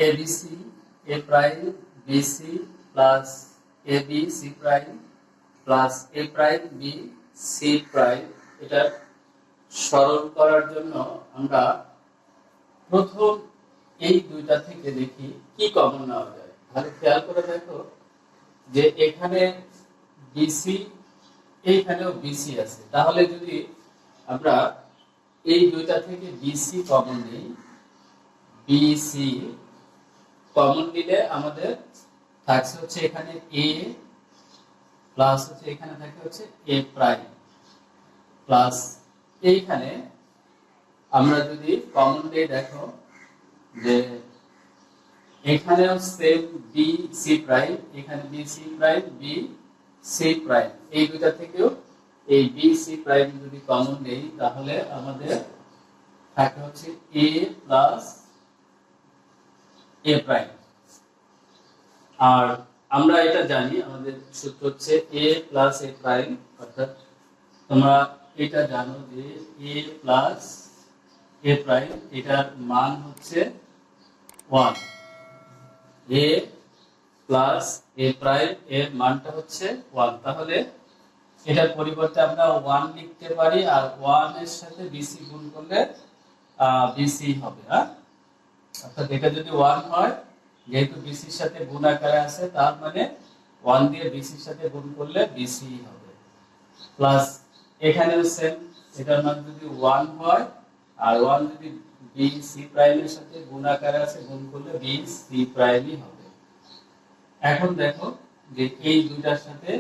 ABC A prime BC plus AB C prime plus A prime B C prime. এটা সরল করার জন্য আমরা প্রথম এই দুইটা থেকে দেখি কি কমন নেওয়া যায়। তাহলে খেয়াল করে দেখো যে এখানে বিসি, এইখানেও বিসি আছে। তাহলে যদি আমরা এই দুইটা থেকে বিসি কমন নিই, বিসি কমন নিলে আমাদের থাকছে হচ্ছে এখানে এ প্লাস হচ্ছে এখানে থাকে হচ্ছে এ প্রাইম প্লাস এইখানে আমরা যদি কমন নিই দেখো যে এখানেও সেম বি সি প্রাইম, এখানে B C prime B C prime, এই দুইটা থেকেও এই বি সি প্রাইম যদি কমন নেই তাহলে আমাদের থাকে হচ্ছে এ প্লাস এ প্রাইম। আর আমরা এটা জানি আমাদের সূত্র হচ্ছে এ প্লাস এ প্রাইম, অর্থাৎ তোমরা এটা জানো যে এ প্লাস এ প্রাইম এটার মান হচ্ছে 1, এ প্লাস এ প্রাইম এর মানটা হচ্ছে 1। তাহলে এটার পরিবর্তে আমরা 1 লিখতে পারি, আর 1 এর সাথে বিসি গুণ করলে বিসি হবে। অর্থাৎ এটা যদি 1 হয়, যেহেতু বিসির সাথে গুণ আকারে আছে, তার মানে 1 দিয়ে বিসির সাথে গুণ করলে বিসি হবে। প্লাস এখানেও সেম, এটার মান যদি 1 হয় আর 1 যদি বি সি প্রাইমের সাথে গুণ আকারে আছে, গুণ করলে বি সি প্রাইমই হবে। এখন দেখো যে এই দুইটার সাথে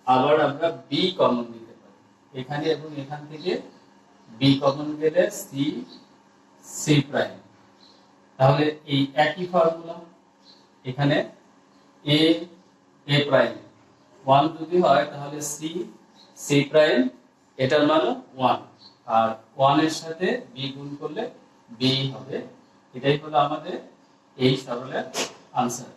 আবার আমরা বি কমন নিতে পারি, এখানে এবং এখান থেকে বি কমন গেলে সি সি প্রাইম। তাহলে এই একই ফর্মুলা, এখানে এ এ প্রাইম 1 যদি হয় তাহলে সি সি প্রাইম এটার মান 1, আর 1 এর সাথে বি গুণ করলে বি হবে। এটাই হলো আমাদের এই সরলের আনসার।